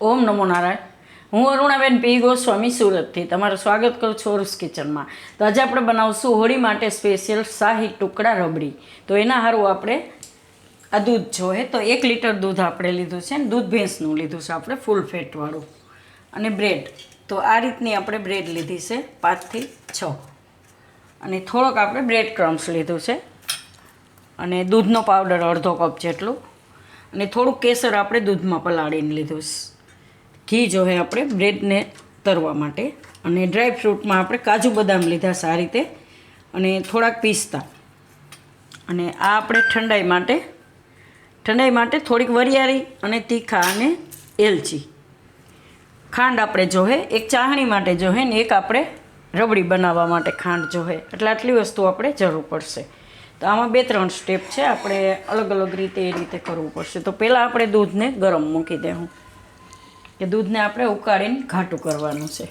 ઓમ નમો નારાયણ. હું અરુણાબેન પી ગોસ્વામી સુરતથી તમારું સ્વાગત કરું છું ઓરુસ કિચનમાં. તો આજે આપણે બનાવશું હોળી માટે સ્પેશિયલ શાહી ટુકડા રબડી. તો એના સારું આપણે આ દૂધ જોઈએ તો 1 લીટર દૂધ આપણે લીધું છે ને દૂધ ભેંસનું લીધું છે આપણે ફૂલ ફેટવાળું. અને બ્રેડ તો આ રીતની આપણે બ્રેડ લીધી છે 5 થી 6. અને થોડોક આપણે બ્રેડ ક્રમ્સ લીધું છે અને દૂધનો પાવડર અડધો કપ જેટલું અને થોડુંક કેસર આપણે દૂધમાં પલાળીને લીધું છે. ઘી જોઈએ આપણે બ્રેડને તરવા માટે. અને ડ્રાય ફ્રૂટમાં આપણે કાજુ બદામ લીધા છે આ રીતે અને થોડાક પિસ્તા. અને આ આપણે ઠંડાઈ માટે થોડીક વરિયાળી અને તીખા અને એલચી. ખાંડ આપણે જોહે એક ચાહણી માટે જોહે ને એક આપણે રબડી બનાવવા માટે ખાંડ જોહે. એટલે આટલી વસ્તુ આપણે જરૂર પડશે. તો આમાં 2-3 સ્ટેપ છે, આપણે અલગ અલગ રીતે એ રીતે કરવું પડશે. તો પહેલાં આપણે દૂધને ગરમ મૂકી દેવું કે દૂધને આપણે ઉકાળીને ઘાટું કરવાનું છે.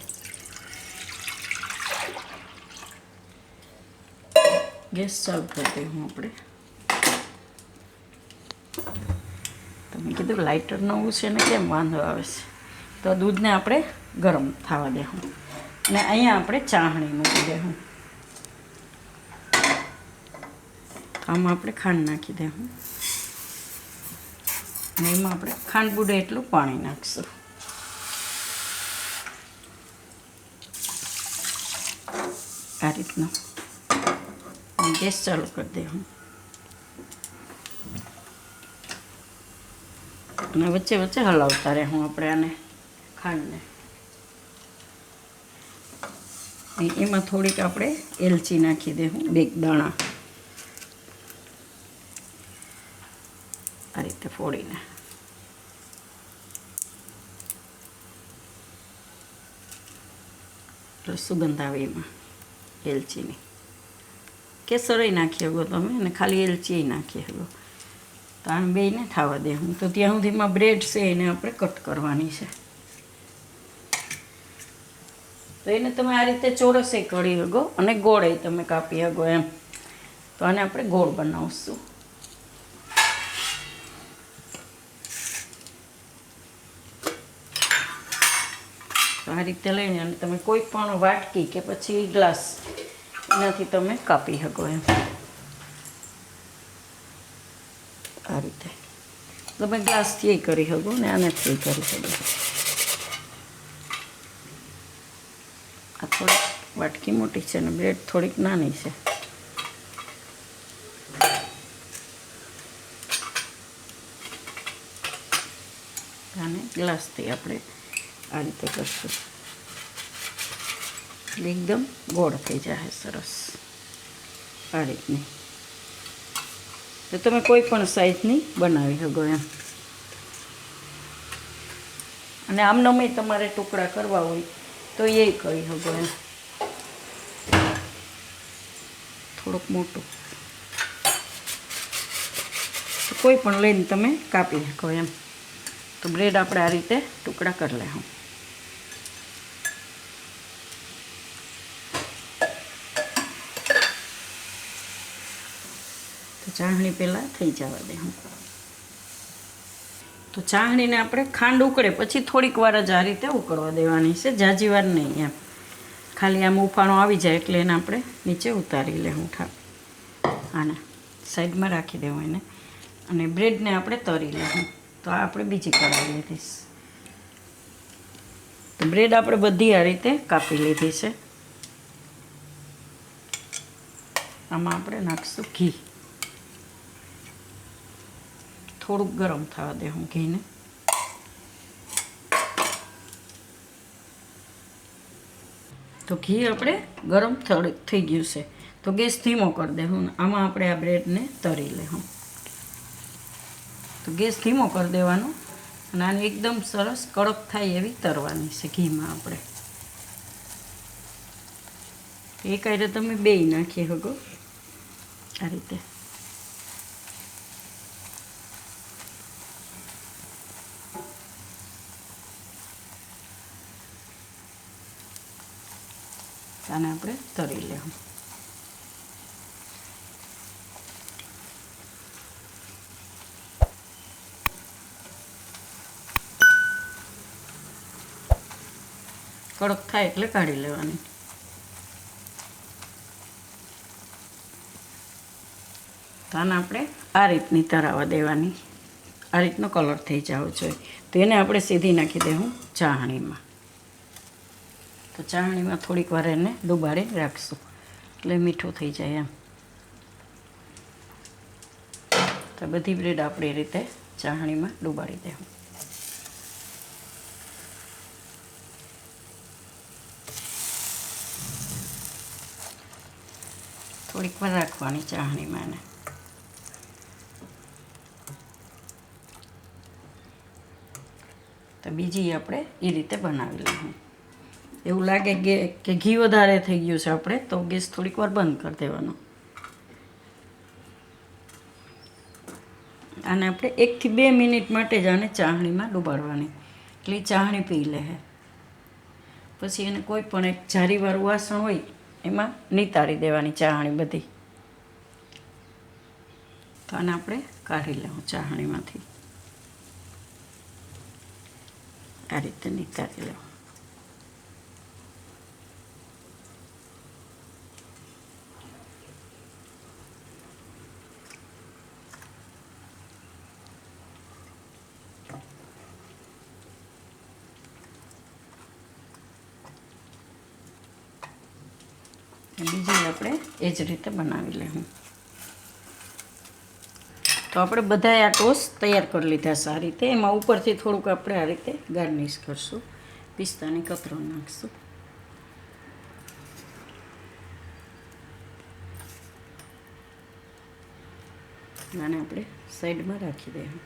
ગેસ ચાલુ કરી દઉં આપણે. તમે કીધું લાઇટર નવું છે ને કેમ વાંધો આવે છે. તો દૂધને આપણે ગરમ થવા દેવું અને અહીંયા આપણે ચાહણી મૂકી દેવું. આમાં આપણે ખાંડ નાખી દેવું અને એમાં આપણે ખાંડ બુડે એટલું પાણી નાખીશું. આ રીતનું ગેસ ચાલુ કરી દેવું અને વચ્ચે વચ્ચે હલાવતા રહેવું આપણે આને ખાંડને. એમાં થોડીક આપણે એલચી નાખી દેવું 2 દાણા આ રીતે ફોડીને. એટલે સુગંધ આવે એમાં એલચીની. કેસરય નાખી શકો તમે અને ખાલી એલચી નાખી શકો. તો આને બેયને થવા દેવું. તો ત્યાં સુધીમાં બ્રેડ છે એને આપણે કટ કરવાની છે. તો એને તમે આ રીતે ચોરસે કરી શકો અને ગોળે તમે કાપી શકો એમ. તો આને આપણે ગોળ બનાવશું. તો આ રીતે લઈને અને તમે કોઈ પણ વાટકી કે પછી ગ્લાસ એનાથી તમે કાપી શકો એમ. આ રીતે તમે ગ્લાસથી કરી શકો ને આનાથી કરી શકો. આ થોડીક વાટકી મોટી છે ને બ્રેડ થોડીક નાની છે. આને ગ્લાસથી આપણે આ રીતે કરશું એટલે એકદમ ગોળ થઈ જાય સરસ આ રીતની. તો તમે કોઈ પણ સાઈઝની બનાવી શકો એમ. અને આમનામય તમારે ટુકડા કરવા હોય તો એ કરી શકો એમ. થોડુંક મોટું તો કોઈ પણ લઈને તમે કાપી શકો એમ. તો બ્રેડ આપણે આ રીતે ટુકડા કરી લેવું. તો ચાસણી પહેલાં થઈ જવા દેવું. તો ચાસણીને આપણે ખાંડ ઉકળે પછી થોડીક વાર જ આ રીતે ઉકળવા દેવાની છે, ઝાઝી વાર નહીં એમ. ખાલી આમ ઉફાણો આવી જાય એટલે એને આપણે નીચે ઉતારી લેવું. આને સાઈડમાં રાખી દેવું એને અને બ્રેડને આપણે તરી લેવું. તો આ આપણે બીજી કઢાઈ લીધી છે. તો બ્રેડ આપણે બધી આ રીતે કાપી લીધી છે. આમાં આપણે નાખીશું ઘી. થોડુંક ગરમ થવા દેવું ઘીને. તો ઘી આપણે ગરમ થઈ ગયું છે. તો ગેસ ધીમો કરી દેવું. આમાં આપણે આ બ્રેડને તરી લેવું. તો ગેસ ધીમો કરી દેવાનો અને આને એકદમ સરસ કડક થાય એવી તરવાની છે ઘીમાં આપણે. એક આરે તમે બેય નાખી શકો આ રીતે. આને આપણે તરી લેવું. કડક થાય એટલે કાઢી લેવાની. તો આને આપણે આ રીતની તરાવા દેવાની. આ રીતનો કલર થઈ જવો જોઈએ. તો એને આપણે સીધી નાખી દેવું ચાસણીમાં. તો ચાસણીમાં થોડીક વાર એને ડુબાડી રાખશું એટલે મીઠું થઈ જાય એમ. તો બધી બ્રેડ આપણે એ રીતે ચાસણીમાં ડુબાડી દેવું. થોડીક વાર રાખવાની ચાસણીમાં એને. તો બીજી આપણે એ રીતે બનાવી લઈશું. એવું લાગે કે ઘી વધારે થઈ ગયું છે આપણે તો ગેસ થોડીક વાર બંધ કરી દેવાનો. આને આપણે 1 થી 2 મિનિટ માટે જ આને ચાસણીમાં ડુબાડવાની એટલે ચાસણી પી લે. પછી એને કોઈ પણ એક જારીવાળું વાસણ હોય એમાં નિતારી દેવાની ચાસણી બધી. તો આને આપણે કાઢી લેવું ચાસણીમાંથી. આ રીતે નિતારી લેવું. બીજી આપણે એ જ રીતે બનાવી લેવું. તો આપણે બધાએ આ ટોસ્ટ તૈયાર કરી લીધા છે આ રીતે. એમાં ઉપરથી થોડુંક આપણે આ રીતે ગાર્નિશ કરશું. પિસ્તાની કતરણ નાખશું. આને આપણે સાઈડમાં રાખી દઈશું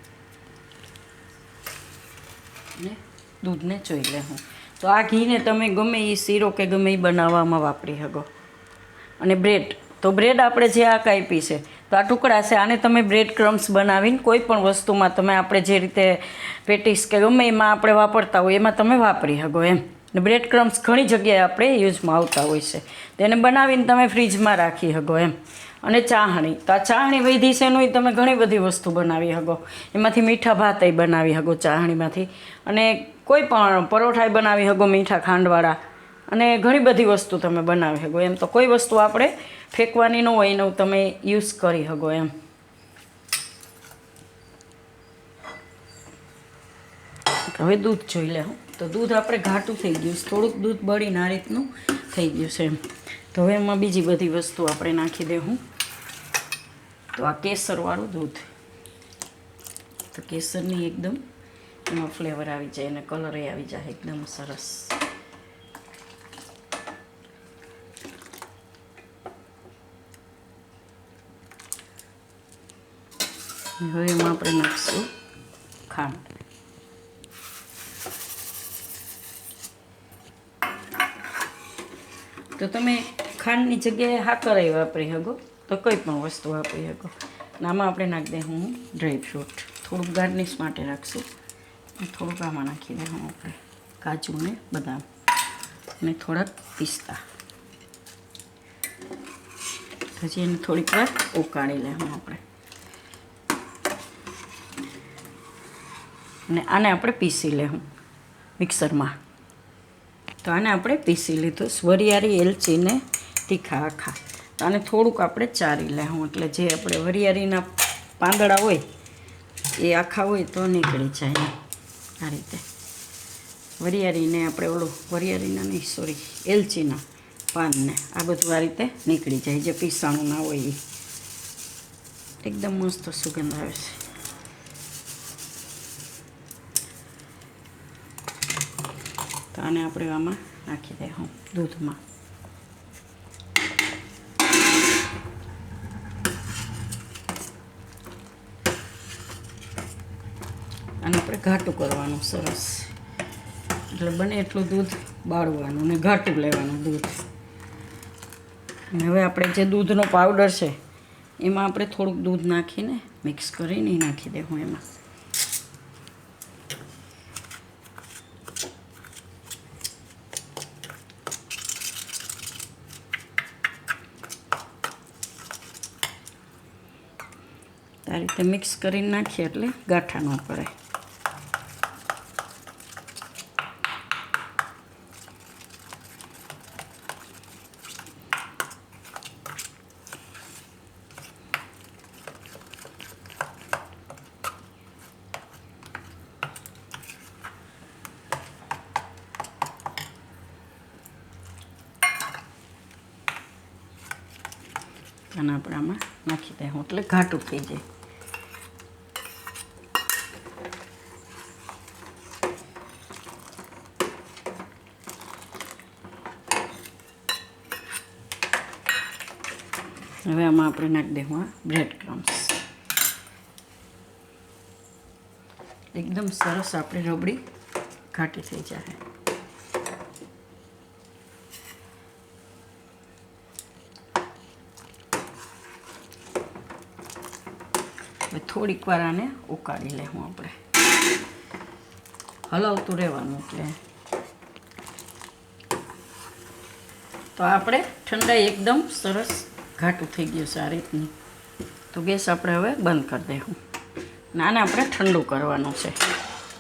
અને દૂધને ચોઈ લેવું. તો આ ઘીને તમે ગમે એ શીરો કે ગમે એ બનાવવામાં વાપરી શકો. અને બ્રેડ, તો બ્રેડ આપણે જે આ કાપી છે તો આ ટુકડા છે આને તમે બ્રેડ ક્રમ્સ બનાવીને કોઈ પણ વસ્તુમાં તમે આપણે જે રીતે પેટીસ કે ગમે એમાં આપણે વાપરતા હોય એમાં તમે વાપરી શકો એમ. ને બ્રેડ ક્રમ્સ ઘણી જગ્યાએ આપણે યુઝમાં આવતા હોય છે. તેને બનાવીને તમે ફ્રીજમાં રાખી શકો એમ. અને ચાસણી, તો આ ચાસણી વૈધી છે એનું તમે ઘણી બધી વસ્તુ બનાવી શકો. એમાંથી મીઠા ભાતય બનાવી શકો ચાસણીમાંથી. અને કોઈ પણ પરોઠાય બનાવી શકો મીઠા ખાંડવાળા. અને ઘણી બધી વસ્તુ તમે બનાવી શકો એમ. તો કોઈ વસ્તુ આપણે ફેંકવાની ન હોય એનું તમે યુઝ કરી શકો એમ. હવે દૂધ જોઈ લેવું. તો દૂધ આપણે ઘાટું થઈ ગયું છે, થોડુંક દૂધ બળીને આ રીતનું થઈ ગયું છે એમ. તો હવે એમાં બીજી બધી વસ્તુ આપણે નાખી દેવું. તો આ કેસરવાળું દૂધ. તો કેસરની એકદમ એમાં ફ્લેવર આવી જાય અને કલર આવી જાય એકદમ સરસ. હવે એમાં આપણે નાખીશું ખાંડ. તો તમે ખાંડની જગ્યાએ સાકર વાપરી શકો. તો કોઈ પણ વસ્તુ વાપરી શકો. અને આમાં આપણે નાખી દઈશું ડ્રાયફ્રૂટ. થોડુંક ગાર્નિશ માટે રાખશું. થોડુંક આમાં નાખી દઈશું આપણે કાજુ ને બદામ અને થોડાક પિસ્તા. પછી એને થોડીક વાર ઉકાળી લેવું આપણે. અને આને આપણે પીસી લેવું મિક્સરમાં. તો આને આપણે પીસી લીધું. વરિયાળી, એલચીને તીખા આખા. તો આને થોડુંક આપણે ચારી લેવું એટલે જે આપણે વરિયાળીના પાંદડા હોય એ આખા હોય તો નીકળી જાય આ રીતે. વરિયાળીને આપણે ઓલું વરિયાળીના નહીં સોરી એલચીના પાનને આ બધું આ રીતે નીકળી જાય જે પીસાણું ના હોય એ. એકદમ મસ્ત સુગંધ આવે છે. તો આને આપણે આમાં નાખી દઈશું દૂધમાં. આને આપણે ઘાટું કરવાનું સરસ. એટલે બને એટલું દૂધ બાળવાનું ને ઘાટું લેવાનું દૂધ. અને હવે આપણે જે દૂધનો પાવડર છે એમાં આપણે થોડુંક દૂધ નાખીને મિક્સ કરીને નાખી દઈશું એમાં. આ રીતે મિક્સ કરીને નાખીએ એટલે ગાંઠા ન પડે. અને આપણે આમાં નાખી દઈશું એટલે ઘાટું થઈ જાય. હવે આમાં આપણે નાખી દઈશું આ બ્રેડ ક્રમ્સ. એકદમ સરસ આપણી રબડી ઘાટી થઈ જાય. હવે થોડીક વાર આને ઉકાળી લેવું આપણે, હલાવતું રહેવાનું. એટલે તો આપણે ઠંડાઈ એકદમ સરસ ઘાટું થઈ ગયું છે આ રીતનું. તો ગેસ આપણે હવે બંધ કરી દઈશું. આને આપણે ઠંડુ કરવાનું છે.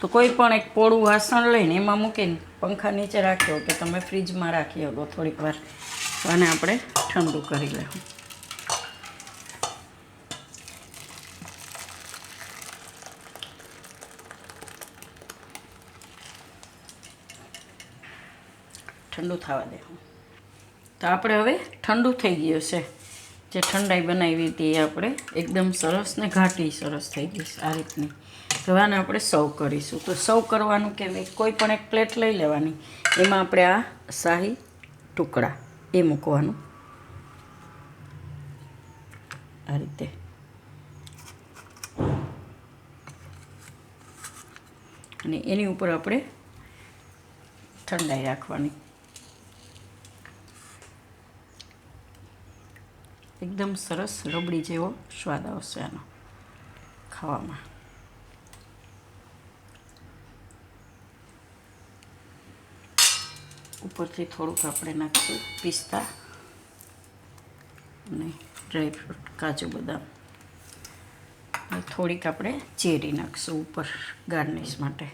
તો કોઈ પણ એક પોળું વાસણ લઈને એમાં મૂકીને પંખા નીચે રાખ્યો કે તમે ફ્રીજમાં રાખી શકો થોડીક વાર. તો આને આપણે ઠંડુ કરી લેવું. ઠંડુ થવા દેવું. તો આપણે હવે ઠંડુ થઈ ગયું છે. જે ઠંડાઈ બનાવી હતી એ આપણે એકદમ સરસ ને ઘાટી સરસ થઈ ગઈ છે આ રીતની. તો આને આપણે સર્વ કરીશું. તો સર્વ કરવાનું કે કોઈ પણ એક પ્લેટ લઈ લેવાની, એમાં આપણે આ શાહી ટુકડા એ મૂકવાનું આ રીતે. અને એની ઉપર આપણે ઠંડાઈ રાખવાની. એકદમ સરસ રબડી જેવો સ્વાદ આવશે આનો ખાવામાં. ઉપરથી થોડુંક આપણે નાખીશું પિસ્તા અને ડ્રાયફ્રૂટ, કાજુ બદામ. અને થોડીક આપણે ચેરી નાખીશું ઉપર ગાર્નિશ માટે.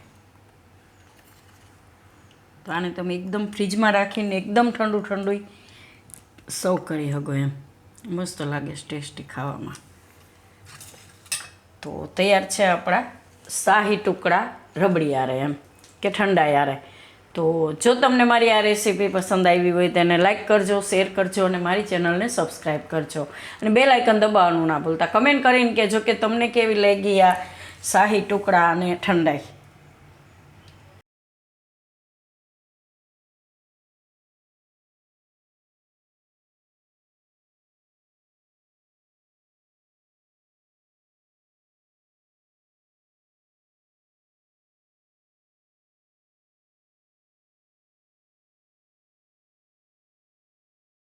તો આને તમે એકદમ ફ્રીજમાં રાખીને એકદમ ઠંડુ ઠંડુ સર્વ કરી શકો એમ. મસ્ત લાગે છે ટેસ્ટી ખાવામાં. તો તૈયાર છે આપણા શાહી ટુકડા રબડી યારે એમ કે ઠંડા યારે. તો જો તમને મારી આ રેસીપી પસંદ આવી હોય તેને લાઇક કરજો, શેર કરજો અને મારી ચેનલને સબસ્ક્રાઈબ કરજો. અને બેલ આઇકન દબાવવાનું ના ભૂલતા. કમેન્ટ કરીને કહેજો કે તમને કેવી લાગી આ શાહી ટુકડા અને ઠંડાઈ.